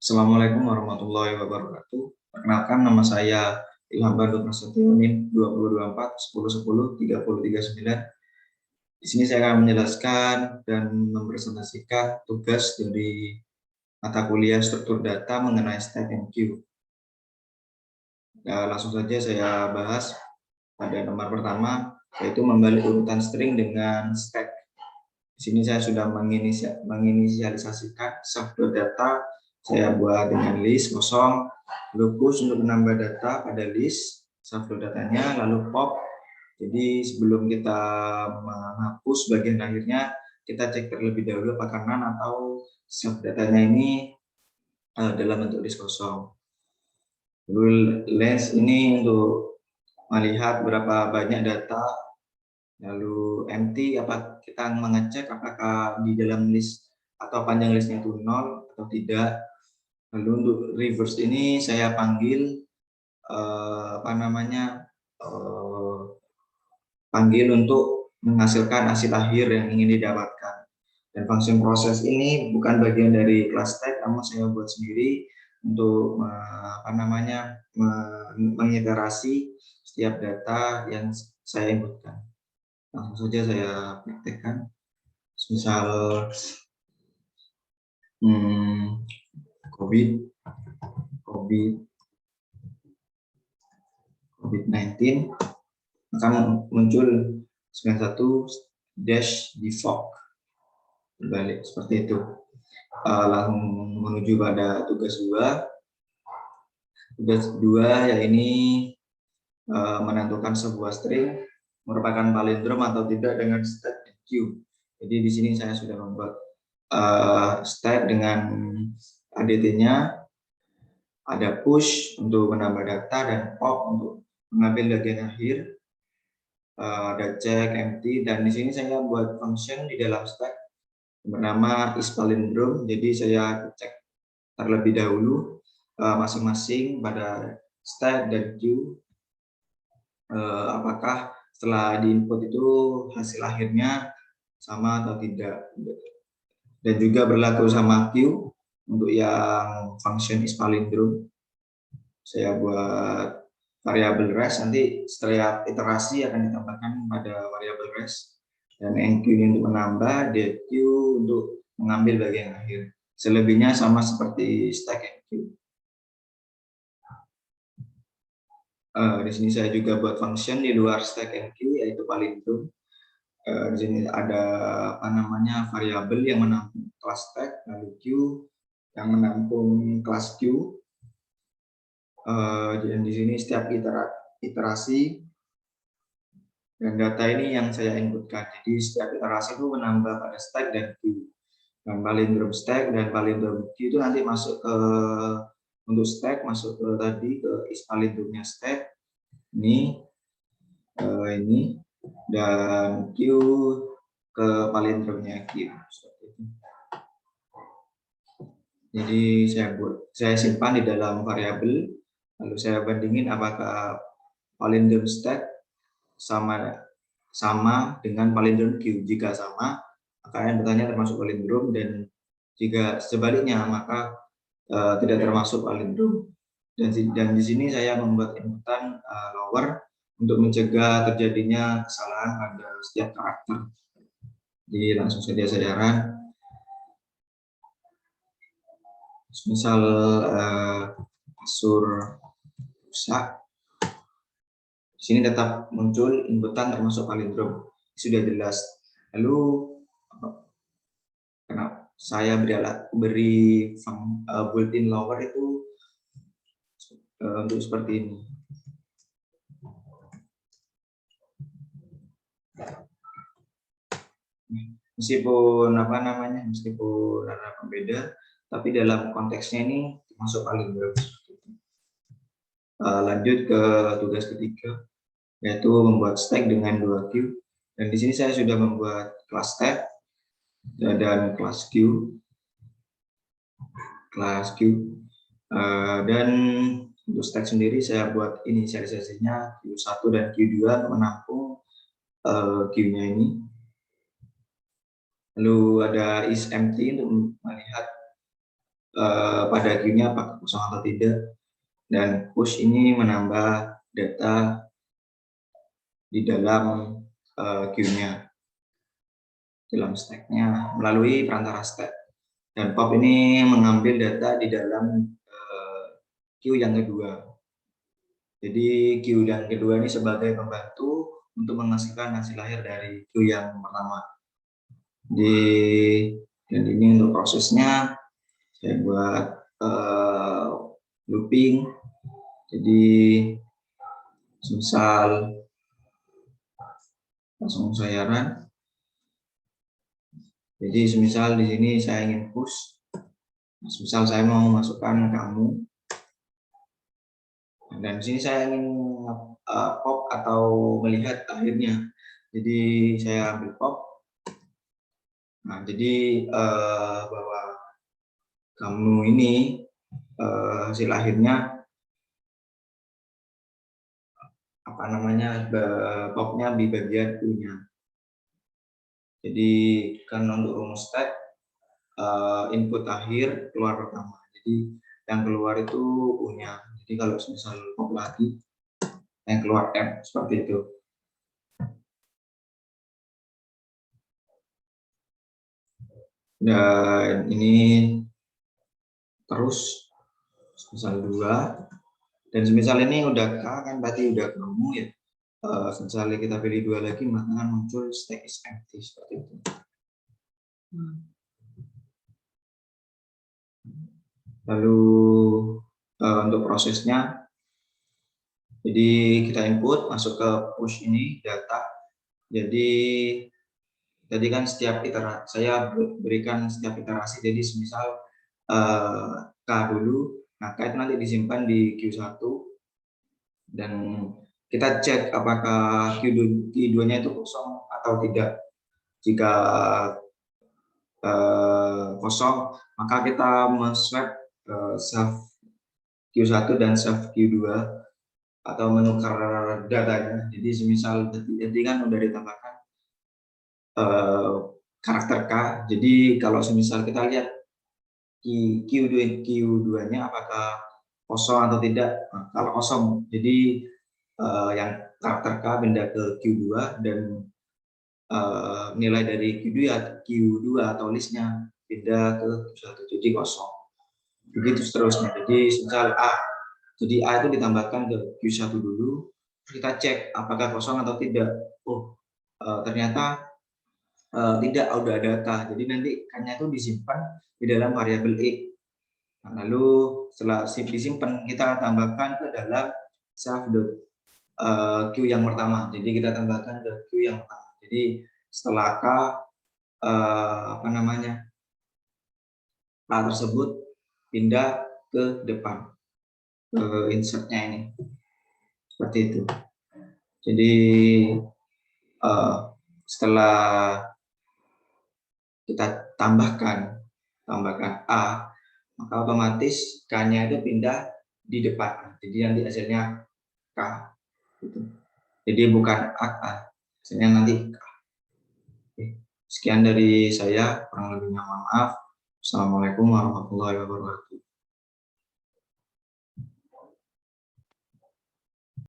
Assalamualaikum warahmatullahi wabarakatuh. Perkenalkan, nama saya Ilham Bandung Prasetyo, NIM 2024 10 10 3039. Di sini saya akan menjelaskan dan mempresentasikan tugas dari mata kuliah struktur data mengenai Stack and Queue. Langsung saja saya bahas pada nomor pertama, yaitu membalik urutan string dengan stack. Di sini saya sudah menginisialisasikan subdata. Saya buat dengan list kosong, lalu push untuk menambah data pada list subdatanya, lalu pop. Jadi sebelum kita menghapus bagian akhirnya, kita cek terlebih dahulu apakah none atau subdatanya ini dalam bentuk list kosong. Lalu lens ini untuk melihat berapa banyak data. Lalu empty, kita mengecek apakah di dalam list atau panjang listnya itu 0 atau tidak. Lalu untuk reverse ini saya panggil panggil untuk menghasilkan hasil akhir yang ingin didapatkan. Dan function proses ini bukan bagian dari kelas stack, namun saya buat sendiri untuk mengiterasi setiap data yang saya inputkan. Langsung saja saya praktekkan. Misal COVID-19 akan muncul 91-default berbalik seperti itu. Langsung menuju pada tugas 2. Tugas 2 ya ini menentukan sebuah string merupakan palindrom atau tidak dengan stack dan queue. Jadi di sini saya sudah membuat stack dengan ADT-nya, ada push untuk menambah data dan pop untuk mengambil bagian akhir, ada check, empty, dan di sini saya buat function di dalam stack bernama isPalindrom. Jadi saya cek terlebih dahulu masing-masing pada stack dan queue apakah setelah diinput itu hasil akhirnya sama atau tidak. Dan juga berlaku sama queue untuk yang function isPalindrom. Saya buat variabel res, nanti setiap iterasi akan ditambahkan pada variabel res, dan enq untuk menambah, deq untuk mengambil bagian akhir. Selebihnya sama seperti stack enq. Di sini saya juga buat function di luar stack enq, yaitu palindrom. Di sini ada variabel yang menampung kelas stack, lalu q yang menampung kelas q. Dan di sini setiap iterasi dan data ini yang saya inputkan. Jadi setiap iterasi itu menambah pada stack dan queue. Dan palindrom stack dan palindrom queue itu nanti masuk ke untuk stack masuk ke tadi ke isPalindromnya stack ini dan queue ke palindromnya queue. Jadi saya simpan di dalam variabel, lalu saya bandingin apakah palindrom stack sama dengan palindrom queue. Jika sama, maka yang bertanya termasuk palindrom, dan jika sebaliknya maka tidak termasuk palindrom. Dan di sini saya membuat inputan lower untuk mencegah terjadinya kesalahan pada setiap karakter. Jadi langsung saja saya run. Misal kasur rusak, di sini tetap muncul inputan termasuk palindrom, sudah jelas. Lalu karena saya beri built-in lower itu untuk seperti ini. Meskipun meskipun ada pembeda, tapi dalam konteksnya ini masuk palindrom. Lanjut ke tugas ketiga, yaitu membuat stack dengan 2 queue. Dan di sini saya sudah membuat kelas stack dan kelas queue. Dan untuk stack sendiri saya buat inisialisasinya Q1 dan Q2 untuk menampung queue-nya ini. Lalu ada isEmpty untuk melihat pada queue-nya apakah kosong atau tidak, dan push ini menambah data di dalam queue-nya, dalam stack-nya melalui perantara stack. Dan pop ini mengambil data di dalam queue yang kedua. Jadi queue yang kedua ini sebagai pembantu untuk menghasilkan hasil lahir dari queue yang pertama. Dan ini untuk prosesnya saya buat looping. Jadi misal langsung saya run. Jadi semisal di sini saya ingin push, misal saya mau masukkan kamu, dan di sini saya ingin pop atau melihat akhirnya. Jadi saya ambil pop. Nah, jadi bahwa kamu ini hasil akhirnya apa namanya, popnya di bagian U-nya. Jadi kan untuk rumus stack input akhir keluar pertama. Jadi yang keluar itu U-nya. Jadi kalau misal pop lagi yang keluar M, seperti itu. Dan ini terus misal 2, dan semisal ini udah K kan berarti udah kamu ya. Misalnya kita pilih 2 lagi, maka akan muncul stack is empty, seperti itu. Lalu untuk prosesnya, jadi kita input masuk ke push ini data. Jadi tadi kan setiap iterasi saya berikan setiap iterasi. Jadi semisal K dulu, nah K itu nanti disimpan di Q1 dan kita cek apakah Q2-nya itu kosong atau tidak. Jika kosong, maka kita men-swap save Q1 dan save Q2 atau menukar datanya. Jadi semisal tadi kan udah ditambahkan karakter K. Jadi kalau semisal kita lihat Q2-nya apakah kosong atau tidak. Nah, kalau kosong, jadi yang karakter K pindah ke Q2 dan nilai dari Q2 atau listnya pindah ke Q1, jadi kosong. Begitu seterusnya. Jadi misal A, jadi A itu ditambahkan ke Q1 dulu, kita cek apakah kosong atau tidak. Oh, ternyata tidak, udah data. Jadi nanti K-nya itu disimpan di dalam variabel X. Nah, lalu setelah disimpan, kita tambahkan ke dalam Q yang pertama. Jadi kita tambahkan ke Q yang pertama. Jadi setelah K apa namanya, K tersebut pindah ke depan, ke insertnya ini, seperti itu. Jadi setelah kita tambahkan A, maka otomatis K-nya itu pindah di depan. Jadi nanti hasilnya K. Gitu. Jadi bukan A, hasilnya nanti K. Oke. Sekian dari saya, kurang lebihnya mohon maaf. Assalamualaikum warahmatullahi wabarakatuh.